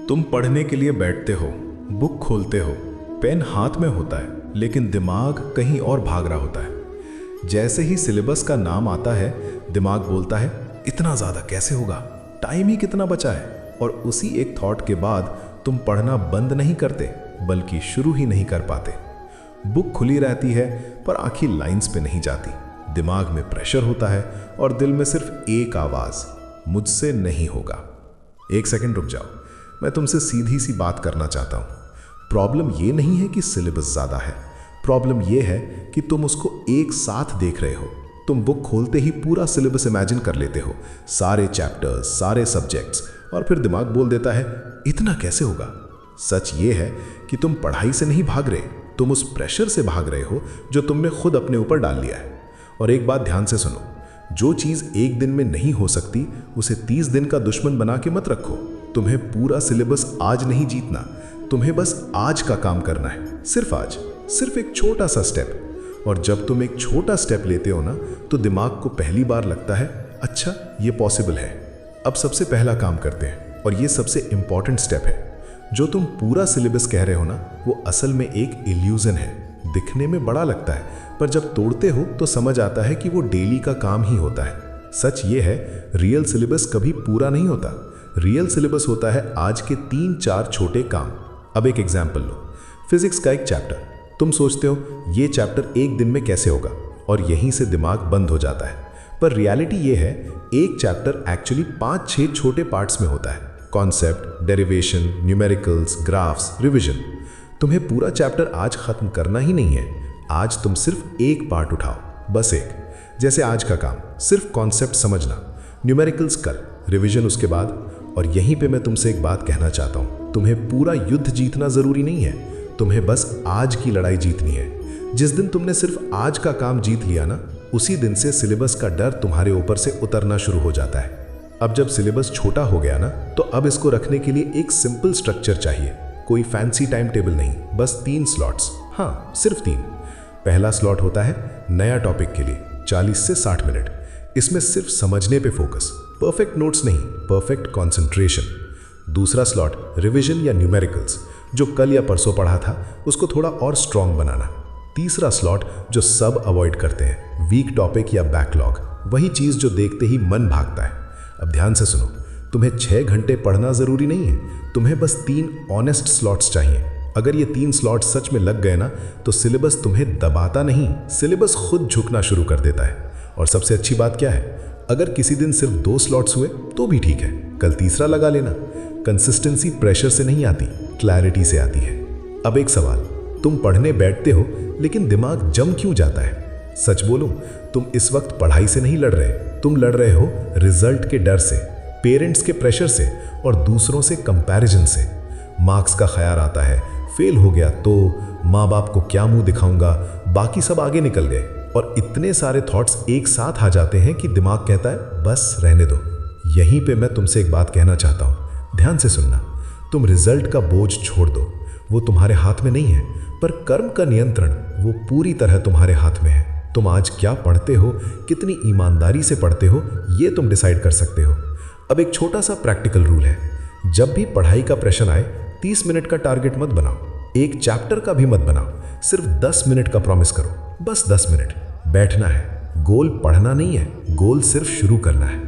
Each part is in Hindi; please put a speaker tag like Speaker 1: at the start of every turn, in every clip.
Speaker 1: तुम पढ़ने के लिए बैठते हो, बुक खोलते हो, पेन हाथ में होता है, लेकिन दिमाग कहीं और भाग रहा होता है। जैसे ही सिलेबस का नाम आता है, दिमाग बोलता है इतना ज़्यादा कैसे होगा, टाइम ही कितना बचा है। और उसी एक थॉट के बाद तुम पढ़ना बंद नहीं करते, बल्कि शुरू ही नहीं कर पाते। बुक खुली रहती है पर आखिर लाइंस पे नहीं जाती। दिमाग में प्रेशर होता है और दिल में सिर्फ एक आवाज़, मुझसे नहीं होगा। एक सेकंड रुक जाओ, मैं तुमसे सीधी सी बात करना चाहता हूँ। प्रॉब्लम ये नहीं है कि सिलेबस ज़्यादा है, प्रॉब्लम ये है कि तुम उसको एक साथ देख रहे हो। तुम बुक खोलते ही पूरा सिलेबस इमेजिन कर लेते हो, सारे चैप्टर्स, सारे सब्जेक्ट्स, और फिर दिमाग बोल देता है इतना कैसे होगा। सच ये है कि तुम पढ़ाई से नहीं भाग रहे, तुम उस प्रेशर से भाग रहे हो जो तुमने खुद अपने ऊपर डाल लिया है। और एक बात ध्यान से सुनो, जो चीज़ एक दिन में नहीं हो सकती उसे 30 दिन का दुश्मन बना के मत रखो। तुम्हें पूरा सिलेबस आज नहीं जीतना, तुम्हें बस आज का काम करना है, सिर्फ आज, सिर्फ एक छोटा सा स्टेप। और जब तुम एक छोटा स्टेप लेते हो ना, तो दिमाग को पहली बार लगता है अच्छा ये पॉसिबल है। अब सबसे पहला काम करते हैं, और ये सबसे इंपॉर्टेंट स्टेप है। जो तुम पूरा सिलेबस कह रहे हो ना, वो असल में एक इल्यूजन है। दिखने में बड़ा लगता है, पर जब तोड़ते हो तो समझ आता है कि वो डेली का काम ही होता है। सच ये है, रियल सिलेबस कभी पूरा नहीं होता। रियल सिलेबस होता है आज के 3-4 छोटे काम। अब एक एग्जाम्पल लो, फिजिक्स का एक चैप्टर। तुम सोचते हो ये चैप्टर एक दिन में कैसे होगा, और यहीं से दिमाग बंद हो जाता है। पर रियलिटी ये है, एक चैप्टर एक्चुअली 5-6 छोटे पार्ट्स में होता है। Concept, derivation, numericals, graphs, revision. तुम्हें पूरा चैप्टर आज खत्म करना ही नहीं है। आज तुम सिर्फ एक पार्ट उठाओ, बस एक। जैसे आज का काम सिर्फ कॉन्सेप्ट समझना, न्यूमेरिकल्स कल, रिविजन उसके बाद। और यहीं पे मैं तुमसे एक बात कहना चाहता हूँ, तुम्हें पूरा युद्ध जीतना जरूरी नहीं है, तुम्हें बस आज की लड़ाई जीतनी है। जिस दिन तुमने सिर्फ आज का काम जीत लिया ना, उसी दिन से सिलेबस का डर तुम्हारे ऊपर से उतरना शुरू हो जाता है। अब जब सिलेबस छोटा हो गया ना, तो अब इसको रखने के लिए एक सिंपल स्ट्रक्चर चाहिए। कोई फैंसी टाइम टेबल नहीं, बस 3 स्लॉट्स। हाँ, सिर्फ 3। पहला स्लॉट होता है नया टॉपिक के लिए, 40 से 60 मिनट। इसमें सिर्फ समझने पे फोकस, परफेक्ट नोट्स नहीं, परफेक्ट कंसंट्रेशन। दूसरा स्लॉट रिवीजन या न्यूमेरिकल्स, जो कल या परसों पढ़ा था उसको थोड़ा और स्ट्रांग बनाना। तीसरा स्लॉट जो सब अवॉइड करते हैं, वीक टॉपिक या बैकलॉग, वही चीज़ जो देखते ही मन भागता है। अब ध्यान से सुनो, तुम्हें 6 घंटे पढ़ना ज़रूरी नहीं है, तुम्हें बस 3 ऑनेस्ट स्लॉट्स चाहिए। अगर ये 3 स्लॉट्स सच में लग गए ना, तो सिलेबस तुम्हें दबाता नहीं, सिलेबस खुद झुकना शुरू कर देता है। और सबसे अच्छी बात क्या है, अगर किसी दिन सिर्फ 2 स्लॉट्स हुए तो भी ठीक है, कल तीसरा लगा लेना। कंसिस्टेंसी प्रेशर से नहीं आती, क्लैरिटी से आती है। अब एक सवाल, तुम पढ़ने बैठते हो लेकिन दिमाग जम क्यों जाता है? सच बोलो, तुम इस वक्त पढ़ाई से नहीं लड़ रहे, तुम लड़ रहे हो रिजल्ट के डर से, पेरेंट्स के प्रेशर से, और दूसरों से कंपैरिजन से। मार्क्स का ख्याल आता है, फेल हो गया तो माँ बाप को क्या मुंह दिखाऊंगा, बाकी सब आगे निकल गए। और इतने सारे थॉट्स एक साथ आ जाते हैं कि दिमाग कहता है बस रहने दो। यहीं पे मैं तुमसे एक बात कहना चाहता हूँ, ध्यान से सुनना। तुम रिजल्ट का बोझ छोड़ दो, वो तुम्हारे हाथ में नहीं है, पर कर्म का नियंत्रण वो पूरी तरह तुम्हारे हाथ में है। तुम आज क्या पढ़ते हो, कितनी ईमानदारी से पढ़ते हो, ये तुम डिसाइड कर सकते हो। अब एक छोटा सा प्रैक्टिकल रूल है, जब भी पढ़ाई का प्रेशर आए 30 मिनट का टारगेट मत बनाओ, एक चैप्टर का भी मत बनाओ, सिर्फ 10 मिनट का प्रॉमिस करो, बस 10 मिनट बैठना है। गोल पढ़ना नहीं है, गोल सिर्फ शुरू करना है।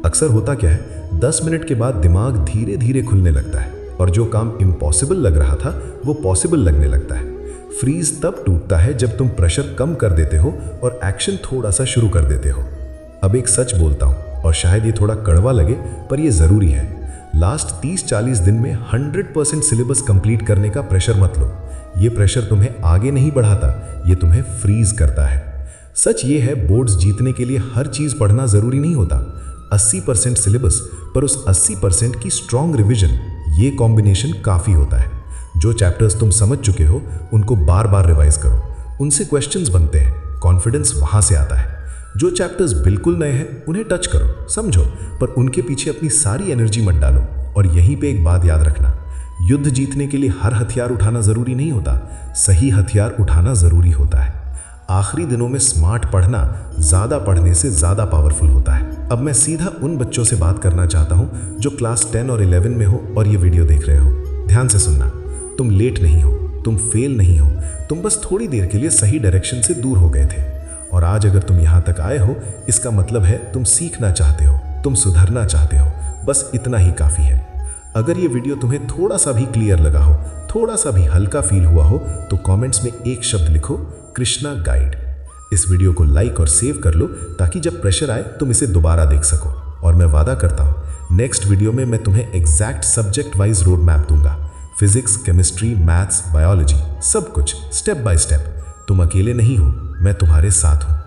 Speaker 1: अक्सर होता क्या है, 10 मिनट के बाद दिमाग धीरे धीरे खुलने लगता है, और जो काम इम्पॉसिबल लग रहा था वो पॉसिबल लगने लगता है। फ्रीज तब टूटता है जब तुम प्रेशर कम कर देते हो और एक्शन थोड़ा सा शुरू कर देते हो। अब एक सच बोलता हूँ, और शायद ये थोड़ा कड़वा लगे, पर ये ज़रूरी है। लास्ट 30-40 दिन में 100% सिलेबस कंप्लीट करने का प्रेशर मत लो। ये प्रेशर तुम्हें आगे नहीं बढ़ाता, ये तुम्हें फ्रीज करता है। सच ये है, बोर्ड्स जीतने के लिए हर चीज़ पढ़ना ज़रूरी नहीं होता। 80% सिलेबस पर उस 80% की स्ट्रॉन्ग रिविजन, ये कॉम्बिनेशन काफ़ी होता है। जो चैप्टर्स तुम समझ चुके हो उनको बार बार रिवाइज करो, उनसे क्वेश्चंस बनते हैं, कॉन्फिडेंस वहाँ से आता है। जो चैप्टर्स बिल्कुल नए हैं उन्हें टच करो, समझो, पर उनके पीछे अपनी सारी एनर्जी मत डालो। और यहीं पे एक बात याद रखना, युद्ध जीतने के लिए हर हथियार उठाना ज़रूरी नहीं होता, सही हथियार उठाना ज़रूरी होता है। आखिरी दिनों में स्मार्ट पढ़ना ज़्यादा पढ़ने से ज़्यादा पावरफुल होता है। अब मैं सीधा उन बच्चों से बात करना चाहता हूँ जो क्लास 10 और 11 में हो और ये वीडियो देख रहे हो। ध्यान से सुनना। तुम लेट नहीं हो, तुम फेल नहीं हो, तुम बस थोड़ी देर के लिए सही डायरेक्शन से दूर हो गए थे। और आज अगर तुम यहाँ तक आए हो, इसका मतलब है तुम सीखना चाहते हो, तुम सुधरना चाहते हो। बस इतना ही काफ़ी है। अगर ये वीडियो तुम्हें थोड़ा सा भी क्लियर लगा हो, थोड़ा सा भी हल्का फील हुआ हो, तो कमेंट्स में एक शब्द लिखो, कृष्णा गाइड। इस वीडियो को लाइक और सेव कर लो ताकि जब प्रेशर आए तुम इसे दोबारा देख सको। और मैं वादा करता हूँ नेक्स्ट वीडियो में मैं तुम्हें exact subject wise road map दूंगा। फिजिक्स, केमिस्ट्री, मैथ्स, बायोलॉजी, सब कुछ स्टेप बाय स्टेप। तुम अकेले नहीं हो, मैं तुम्हारे साथ हूँ।